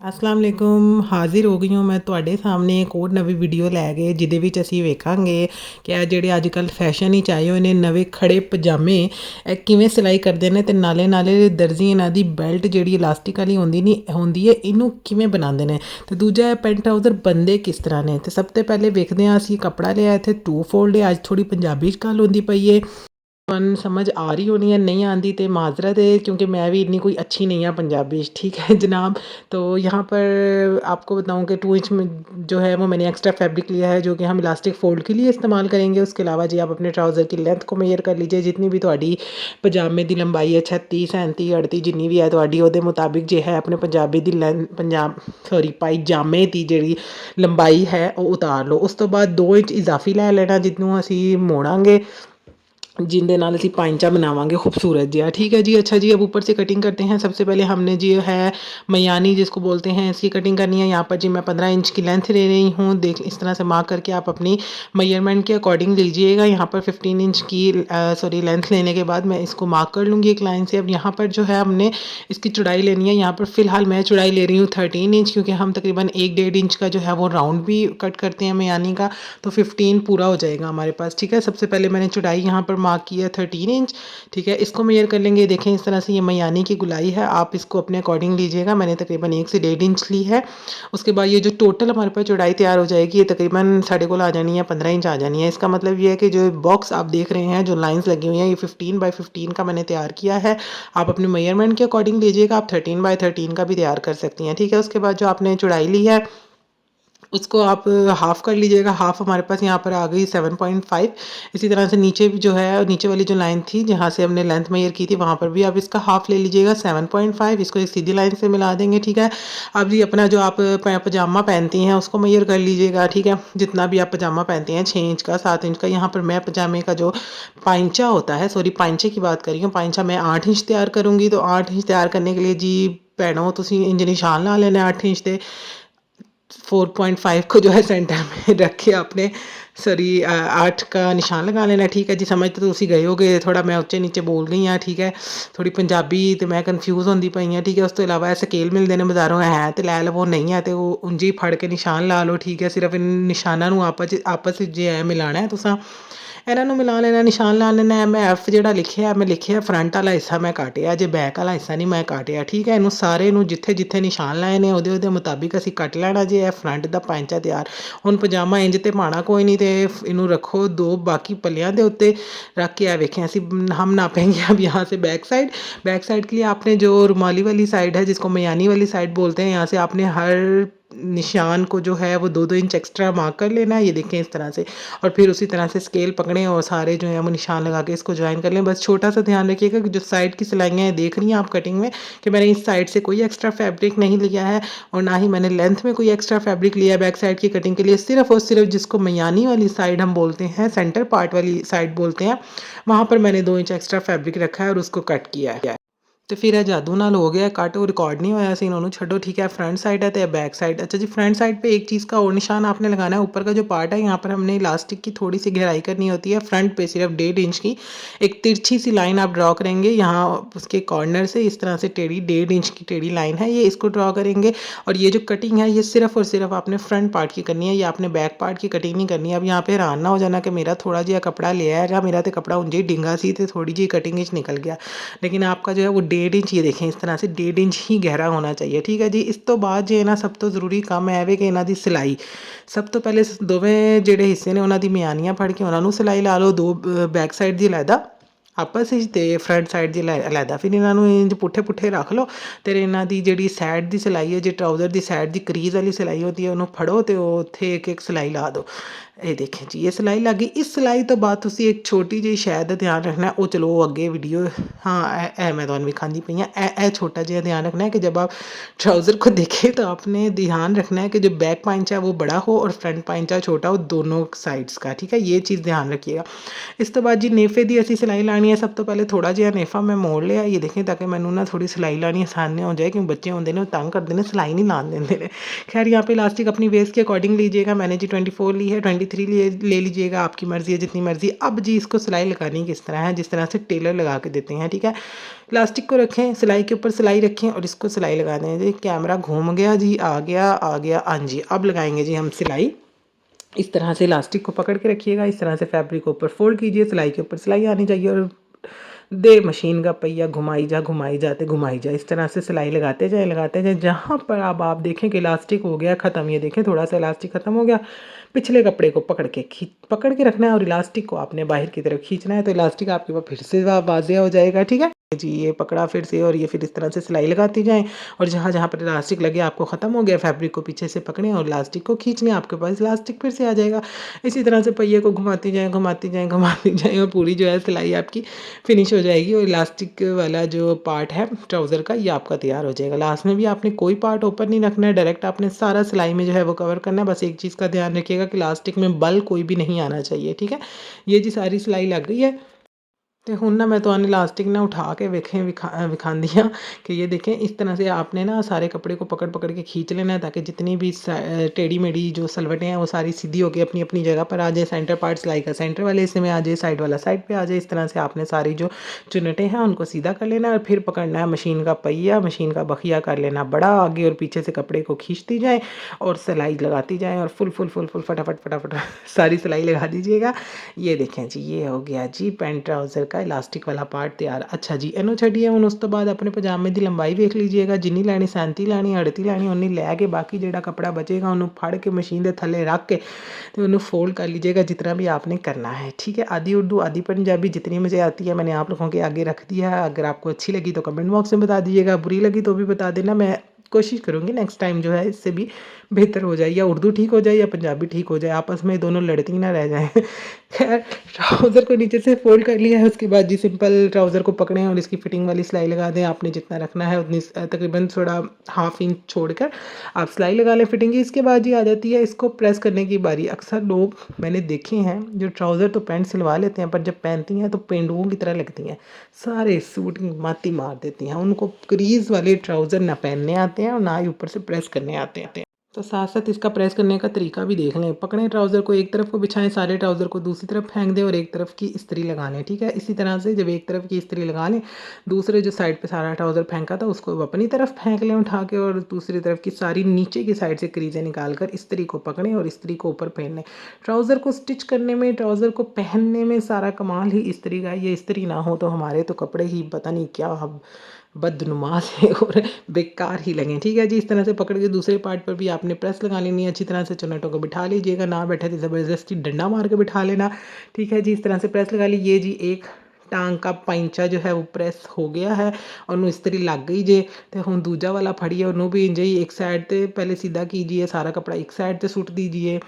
अस्सलाम वालेकुम। हाज़िर हो गई हूँ मैं ਤੁਹਾਡੇ ਸਾਹਮਣੇ ਇੱਕ ਹੋਰ ਨਵੀਂ ਵੀਡੀਓ ਲੈ ਕੇ, ਜਿਹਦੇ ਵਿੱਚ ਅਸੀਂ ਵੇਖਾਂਗੇ ਕਿ ਇਹ ਜਿਹੜੇ ਅੱਜ ਕੱਲ੍ਹ ਫੈਸ਼ਨ ਵਿੱਚ ਆਏ ਹੋਏ ਨੇ ਨਵੇਂ ਖੜੇ ਪਜਾਮੇ, ਇਹ ਕਿਵੇਂ ਸਿਲਾਈ ਕਰਦੇ ਨੇ ਤੇ ਨਾਲੇ ਦਰਜੀ ਇਹਨਾਂ ਦੀ ਬੈਲਟ ਜਿਹੜੀ ਇਲਾਸਟਿਕ ਵਾਲੀ ਹੁੰਦੀ ਹੈ ਇਹਨੂੰ ਕਿਵੇਂ ਬਣਾਉਂਦੇ ਨੇ, ਤੇ ਦੂਜਾ ਇਹ ਪੈਂਟ ਟਰਾਊਜ਼ਰ ਬੰਦੇ ਕਿਸ ਤਰ੍ਹਾਂ ਨੇ। ਤੇ ਸਭ ਤੋਂ ਪਹਿਲੇ ਵੇਖਦੇ ਹਾਂ, ਅਸੀਂ ਕੱਪੜਾ ਲਿਆ ਇੱਥੇ 2 ਫੋਲਡ ਹੈ। ਅੱਜ ਥੋੜੀ ਪੰਜਾਬੀ 'ਚ ਗੱਲ ਹੁੰਦੀ ਪਈ ਹੈ, ਤੁਹਾਨੂੰ समझ आ रही होनी है, नहीं आती तो माजरत है, क्योंकि मैं भी इतनी कोई अच्छी नहीं है पंजाबी। ठीक है जनाब। तो यहाँ पर आपको बताऊँ कि 2 इंच में जो है वो मैंने एक्स्ट्रा फैब्रिक लिया है, जो कि हम इलास्टिक फ़ोल्ड के लिए इस्तेमाल करेंगे। उसके अलावा जी आप अपने ट्राउज़र की लेंथ को मेजर कर लीजिए, जितनी भी थोड़ी पजामे की लंबाई है 36 37 38 जिन्नी भी है थोड़ी, ਉਹਦੇ मुताबिक जो है अपने पंजाबी की पायजामे की जी लंबाई है वो उतार लो। उस तो बाद 2 इंच इजाफी लै लेना, जितनों असी मोड़ांगे, जिंदे नाल असी पांचा बनावांगे खूबसूरत जिहा। ठीक है जी। अच्छा जी, अब ऊपर से कटिंग करते हैं। सबसे पहले हमने जी है मयानी जिसको बोलते हैं, इसकी कटिंग करनी है। यहाँ पर जी मैं 15 इंच की लेंथ ले रही हूँ। देख इस तरह से मार्क करके आप अपनी मेजरमेंट के अकॉर्डिंग लीजिएगा। यहाँ पर 15 इंच की सॉरी लेंथ लेने के बाद मैं इसको मार्क कर लूँगी एक लाइन से। अब यहाँ पर जो है हमने इसकी चौड़ाई लेनी है। यहाँ पर फ़िलहाल मैं चौड़ाई ले रही हूँ 13 इंच, क्योंकि हम तकरीबन 1 डेढ़ इंच का जो है वो राउंड भी कट करते हैं मयानी का, तो 15 पूरा हो जाएगा हमारे पास। ठीक है। सबसे पहले मैंने चौड़ाई यहाँ पर मार्क की है 13 इंच। ठीक है। इसको मेजर कर लेंगे। देखें इस तरह से ये मयानी की गुलाई है, आप इसको अपने अकॉर्डिंग लीजिएगा। मैंने तकरीबन 1 से 1.5 इंच ली है। उसके बाद ये जो टोटल हमारे पास चौड़ाई तैयार हो जाएगी, ये तकरीबन साढ़े को आ जानी है 15 इंच आ जानी है। इसका मतलब ये है कि जो बॉक्स आप देख रहे हैं, जो लाइंस लगी हुई हैं, ये 15 बाय 15 का मैंने तैयार किया है। आप अपने मेजरमेंट के अकॉर्डिंग लीजिएगा, आप 13 बाय 13 का भी तैयार कर सकती हैं। ठीक है। उसके बाद जो आपने चौड़ाई ली है उसको आप हाफ़ कर लीजिएगा। हाफ़ हमारे पास यहाँ पर आ गई 7.5। इसी तरह से नीचे भी जो है, नीचे वाली जो लाइन थी जहाँ से हमने लेंथ मेजर की थी, वहाँ पर भी आप इसका हाफ़ ले लीजिएगा 7.5। इसको एक सीधी लाइन से मिला देंगे। ठीक है। अब जी अपना जो आप पजामा पहनती हैं उसको मेजर कर लीजिएगा। ठीक है। जितना भी आप पजामा पहनती हैं 6 इंच का 7 इंच का, यहाँ पर मैं पजामे का जो पाइंचा होता है, सॉरी पाइंचे की बात कर रही हूँ, पाइंचा मैं 8 इंच तैयार करूँगी। तो 8 इंच तैयार करने के लिए जी भैनों तुसीं इंज निशान ला लेना 8 इंच के। 4.5 को जो है सेंटर में रख के आपने सॉरी 8 का निशान लगा लेना। ठीक है जी। समझ तो तुसी गए होगे, थोड़ा मैं उच्चे नीचे बोल गई हाँ। ठीक है। थोड़ी पंजाबी तो मैं कन्फ्यूज़ होंदी पई हाँ। ठीक है। उस तो इलावा स्केल मिलते हैं बाज़ारों, है तो लै लवो, नहीं है तो उंज ही फड़ के निशान ला लो। ठीक है। सिर्फ इन निशाना आपस जो है मिलाना है तुसां, ਇਹਨਾਂ ਨੂੰ ਮਿਲਾ ਲੈਣਾ, ਨਿਸ਼ਾਨ ਲਾ ਲੈਣਾ ਹੈ। ਮੈਂ ਐਫ ਜਿਹੜਾ ਲਿਖਿਆ, ਮੈਂ ਲਿਖਿਆ ਫਰੰਟ ਵਾਲਾ ਹਿੱਸਾ ਮੈਂ ਕਾਟਿਆ ਜੇ, ਬੈਕ ਵਾਲਾ ਹਿੱਸਾ ਨਹੀਂ ਮੈਂ ਕਾਟਿਆ। ਠੀਕ ਹੈ। ਇਹਨੂੰ ਸਾਰੇ ਨੂੰ ਜਿੱਥੇ ਜਿੱਥੇ ਨਿਸ਼ਾਨ ਲਾਏ ਨੇ ਉਹਦੇ ਮੁਤਾਬਿਕ ਅਸੀਂ ਕੱਟ ਲੈਣਾ ਜੇ। ਇਹ ਫਰੰਟ ਦਾ ਪਾਂਚਾ ਤਿਆਰ। ਹੁਣ ਪਜਾਮਾ ਇੰਜ ਤੇ ਪਾਣਾ ਕੋਈ ਨਹੀਂ, ਤੇ ਇਹਨੂੰ ਰੱਖੋ ਦੋ ਬਾਕੀ ਪੱਲਿਆਂ ਦੇ ਉੱਤੇ रख के। देखें ऐसी हम नापेंगे अब यहाँ से बैक साइड। बैक साइड के लिए आपने जो रुमाली वाली साइड है, जिसको मयानी वाली साइड बोलते हैं, यहाँ से आपने हर निशान को जो है वो 2-2 इंच एक्स्ट्रा मार्क कर लेना है। ये देखें इस तरह से, और फिर उसी तरह से स्केल पकड़ें और सारे जो है वो निशान लगा के इसको ज्वाइन कर लें। बस छोटा सा ध्यान रखिएगा कि जो साइड की सिलाइयाँ हैं देख रही हैं आप कटिंग में, कि मैंने इस साइड से कोई एक्स्ट्रा फैब्रिक नहीं लिया है, और ना ही मैंने लेंथ में कोई एक्स्ट्रा फैब्रिक लिया है बैक साइड की कटिंग के लिए। सिर्फ और सिर्फ जिसको मयानी वाली साइड हम बोलते हैं, सेंटर पार्ट वाली साइड बोलते हैं, वहाँ पर मैंने 2 इंच एक्स्ट्रा फैब्रिक रखा है और उसको कट किया है। तो फिर यह जादू नाल हो गया कट, वो रिकॉर्ड नहीं होया सी, इन्होंने छड्डो। ठीक है। फ्रंट साइड है तो बैक साइड। अच्छा जी, फ्रंट साइड पे एक चीज़ का और निशान आपने लगाना है। ऊपर का जो पार्ट है, यहाँ पर हमने इलास्टिक की थोड़ी सी गहराई करनी होती है। फ्रंट पे सिर्फ 1.5 इंच की एक तिरछी सी लाइन आप ड्रॉ करेंगे। यहाँ उसके कॉर्नर से इस तरह से टेढ़ी 1.5 इंच की टेढ़ी लाइन है, ये इसको ड्रॉ करेंगे। और ये जो कटिंग है ये सिर्फ और सिर्फ आपने फ्रंट पार्ट की करनी है, ये आपने बैक पार्ट की कटिंग नहीं करनी है। अब यहाँ पे हैरान ना हो जाना कि मेरा थोड़ा जिहा कपड़ा लिया है, मेरा तो कपड़ा उंजे डिंगा सी तो थोड़ी जी कटिंग निकल गया, लेकिन आपका जो है वो 1.5 इंच, ये देखें इस तरह से 1.5 इंच ही गहरा होना चाहिए। ठीक है जी। इस तो बाद जो है ना सब तो ਜ਼ਰੂਰੀ ਕੰਮ ਹੈ ਵੇ ਕਿ ਇਹਨਾਂ ਦੀ ਸਿਲਾਈ। ਸਭ ਤੋਂ ਪਹਿਲੇ ਦੋਵੇਂ ਜਿਹੜੇ ਹਿੱਸੇ ਨੇ ਉਹਨਾਂ ਦੀ ਮਿਆਨੀਆਂ ਫੜ ਕੇ ਉਹਨਾਂ ਨੂੰ ਸਿਲਾਈ ਲਾ ਲਓ, ਦੋ ਬੈਕ ਸਾਈਡ ਦੀ ਅਲੱਗਾ ਆਪਸ ਵਿੱਚ ਤੇ ਫਰੰਟ ਸਾਈਡ ਦੀ ਅਲੱਗਾ। ਫਿਰ ਇਹਨਾਂ ਨੂੰ ਇੰਜ ਪੁੱਠੇ ਪੁੱਠੇ ਰੱਖ ਲਓ, ਤੇ ਇਹਨਾਂ ਦੀ ਜਿਹੜੀ ਸਾਈਡ ਦੀ ਸਿਲਾਈ ਹੈ, ਜੇ ਟਰਾਊਜ਼ਰ ਦੀ ਸਾਈਡ ਦੀ ਕਰੀਜ਼ ਵਾਲੀ ਸਿਲਾਈ ਹੁੰਦੀ ਹੈ, ਉਹਨੂੰ ਫੜੋ ਤੇ ਉੱਥੇ ਇੱਕ ਇੱਕ ਸਿਲਾਈ ਲਾ ਦਿਓ। ਇਹ ਦੇਖੇ ਜੀ ਇਹ ਸਿਲਾਈ ਲੱਗ ਗਈ। ਇਸ ਸਿਲਾਈ ਤੋਂ ਬਾਅਦ ਤੁਸੀਂ ਇੱਕ ਛੋਟੀ ਜਿਹੀ ਸ਼ੈ ਦਾ ਧਿਆਨ ਰੱਖਣਾ, ਉਹ ਚਲੋ ਅੱਗੇ ਵੀਡੀਓ हाँ मैं ਤੁਹਾਨੂੰ ਵਿਖਾਉਂਦੀ ਪਈ ਹਾਂ। ਇਹ छोटा जिहा ध्यान रखना है कि जब आप ट्राउज़र को देखें तो आपने ध्यान रखना है कि जो बैक पाइंचा है वो बड़ा हो और फ्रंट पाइंचा छोटा हो, दोनों साइड्स का। ठीक है। ये चीज़ ध्यान रखिएगा। इस तो बाद जी नेफे की असी सिलाई लानी करनी है, सब तो पहले थोड़ा जिहा नेफा मैं मोड़ लिया, ये देखें, ताकि मैनू ना थोड़ी सिलाई लानी आसान हो जाए, क्योंकि बच्चे होंगे ने तंग करते हैं, सिलाई नहीं लान देंगे ने। खैर यहाँ पे इलास्टिक अपनी वेस्ट के अकॉर्डिंग लीजिएगा, मैंने जी 24 ली है, 23 ले लीजिएगा, आपकी मर्ज़ी है जितनी मर्ज़ी। अब जी इसको सिलाई लगानी किस तरह है, जिस तरह से टेलर लगा के देते हैं, ठीक है। इलास्टिक को रखें, सिलाई के ऊपर सिलाई रखें और इसको सिलाई लगा दें जी। कैमरा घूम गया जी, आ गया, हाँ जी। अब लगाएंगे जी हम सिलाई। इस तरह से इलास्टिक को पकड़ के रखिएगा, इस तरह से फैब्रिक को ऊपर फोल्ड कीजिए, सिलाई के ऊपर सिलाई आनी चाहिए और दे मशीन का पहिया घुमाई जा, इस तरह से सिलाई लगाते जाए। जहाँ पर अब आप देखें कि इलास्टिक हो गया ख़त्म, ये देखें थोड़ा सा इलास्टिक ख़त्म हो गया, पिछले कपड़े को पकड़ के रखना है और इलास्टिक को आपने बाहर की तरफ खींचना है, तो इलास्टिक आपके पास फिर से वाज़े हो जाएगा, ठीक है जी। ये पकड़ा फिर से और ये फिर इस तरह से सिलाई लगाती जाएँ और जहाँ जहाँ पर इलास्टिक लगे आपको ख़त्म हो गया, फैब्रिक को पीछे से पकड़ें और इलास्टिक को खींच लें, आपके पास इलास्टिक फिर से आ जाएगा। इसी तरह से पहिए को घुमाती जाएँ और पूरी जो है सिलाई आपकी फिनिश हो जाएगी और इलास्टिक वाला जो पार्ट है ट्राउज़र का, ये आपका तैयार हो जाएगा। लास्ट में भी आपने कोई पार्ट ओपन नहीं रखना है, डायरेक्ट आपने सारा सिलाई में जो है वो कवर करना है। बस एक चीज़ का ध्यान रखिएगा कि इलास्टिक में बल कोई भी नहीं आना चाहिए, ठीक है। ये जी सारी सिलाई लग गई है तो हुण ना मैं तुहानूं इलास्टिक ना उठा के विखांदी हाँ कि ये देखें, इस तरह से आपने ना सारे कपड़े को पकड़ के खींच लेना है, ताकि जितनी भी टेढ़ी मेढ़ी जो सलवटें हैं वो सारी सीधी होकर अपनी अपनी जगह पर आ जाए। सेंटर पार्ट सिलाई का सेंटर वाले हिस्से में आ जाए, साइड वाला साइड पे आ जाए। इस तरह से आपने सारी जो चुनटें हैं उनको सीधा कर लेना है और फिर पकड़ना है मशीन का पहिया, मशीन का बखिया कर लेना बड़ा, आगे और पीछे से कपड़े को खींचती जाएँ और सिलाई लगाती जाएँ और फुल फटाफट सारी सिलाई लगा दीजिएगा। ये देखें जी, ये हो गया जी पैंट ट्राउज़र का इलास्टिक वाला पार्ट तैयार। अच्छा जी, इनू छड्डिए हुण उस तो बाद अपने पजामे की लंबाई वेख लीजिएगा, जिन्नी लैनी 37 लैनी 38 लैनी उन्नी लैके बाकी जिहड़ा कपड़ा बचेगा उन्होंने फड़ के मशीन के थल्ले रख के तो उन्होंने फोल्ड कर लीजिएगा, जितना भी आपने करना है, ठीक है। आधी उर्दू आधी पंजाबी जितनी मुझे आती है मैंने आप लोगों के आगे रख दिया है। अगर आपको अच्छी लगी तो कमेंट बॉक्स में बता दीजिएगा, बुरी लगी तो भी बता देना। मैं कोशिश करूँगी नेक्स्ट टाइम जो है इससे भी बेहतर हो जाए, या उर्दू ठीक हो जाए या पंजाबी ठीक हो जाए, आपस में दोनों लड़ती ना रह जाएँ। खैर ट्राउज़र को नीचे से फोल्ड कर लिया है, उसके बाद जी सिंपल ट्राउज़र को पकड़ें और इसकी फिटिंग वाली सिलाई लगा दें। आपने जितना रखना है उतनी तकरीबन थोड़ा हाफ इंच छोड़कर आप सिलाई लगा लें फिटिंग की। इसके बाद जी आ जाती है इसको प्रेस करने की बारी। अक्सर लोग मैंने देखे हैं जो ट्राउज़र तो पैंट सिलवा लेते हैं, पर जब पहनती हैं तो पेंडुओं की तरह लगती हैं, सारे सूट की माती मार देती हैं। उनको क्रीज़ वाले ट्राउज़र ना पहनने आते हैं और ना ही ऊपर से प्रेस करने आते हैं। तो साथ साथ इसका प्रेस करने का तरीका भी देख लें। पकड़ें ट्राउज़र को, एक तरफ को बिछाएं, सारे ट्राउज़र को दूसरी तरफ फेंक दें और एक तरफ की इस्त्री लगा लें, ठीक है। इसी तरह से जब एक तरफ की इस्त्री लगा लें, दूसरे जो साइड पे सारा ट्राउज़र फेंका था उसको अपनी तरफ फेंक लें उठा के, और दूसरी तरफ की सारी नीचे की साइड से क्रीज़ें निकाल कर इस्त्री को पकड़ें और इस्त्री को ऊपर पहन लें। ट्राउज़र को स्टिच करने में, ट्राउज़र को पहनने में सारा कमाल ही इस्त्री का। ये इस्त्री ना हो तो हमारे तो कपड़े ही पता नहीं क्या अब बदनुमा से और बेकार ही लगें, ठीक है जी। इस तरह से पकड़ के दूसरे पार्ट पर भी आपने प्रेस लगा लेनी है। अच्छी तरह से चुन्नटों को बिठा लीजिएगा, ना बैठे तो ज़बरदस्ती डंडा मार के बिठा लेना, ठीक है जी। इस तरह से प्रेस लगा ली। ये जी एक टांग का पैंचा जो है वो प्रेस हो गया है और इस्त्री लग गई जे, तो हुण दूजा वाला फड़िए उन्होंने भी इंजे ही एक साइड ते पहले सीधा कीजिए, सारा कपड़ा एक साइड ते सुट दीजिए।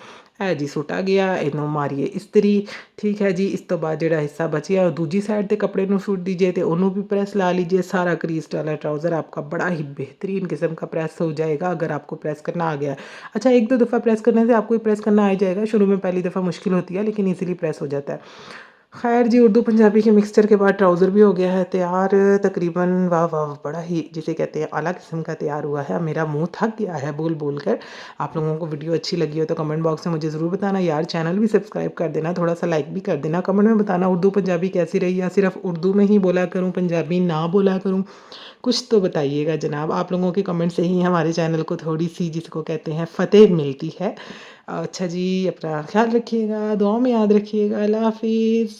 है जी सुट आ गया, इनू मारिए इस्त्री, ठीक है जी। इस तो बाद जिहड़ा हिस्सा बचिया और दूजी साइड ते कपड़े नू सुट दीजिए तो उन्होंने भी प्रेस ला लीजिए। सारा क्रीज वाला ट्राउज़र आपका बड़ा ही बेहतरीन किस्म का प्रेस हो जाएगा अगर आपको प्रेस करना आ गया। अच्छा, एक दो दफ़ा प्रेस करने से आपको प्रेस करना आ जाएगा, शुरू में पहली दफ़ा मुश्किल होती है लेकिन ईज़िली प्रेस हो जाता है। खैर जी, उर्दू पंजाबी के मिक्सचर के बाद ट्राउज़र भी हो गया है तैयार तकरीबन। वाह वाह, बड़ा ही जिसे कहते हैं आला किस्म का तैयार हुआ है। मेरा मुंह थक गया है बोल कर। आप लोगों को वीडियो अच्छी लगी हो तो कमेंट बॉक्स में मुझे ज़रूर बताना यार। चैनल भी सब्सक्राइब कर देना, थोड़ा सा लाइक भी कर देना। कमेंट में बताना उर्दू पंजाबी कैसी रही, या सिर्फ उर्दू में ही बोला करूँ, पंजाबी ना बोला करूँ, कुछ तो बताइएगा जनाब। आप लोगों के कमेंट से ही हमारे चैनल को थोड़ी सी जिसको कहते हैं फ़तेह मिलती है। अच्छा जी, अपना ख्याल रखिएगा, दुआ में याद रखिएगा। अल्लाह हाफ़िज़।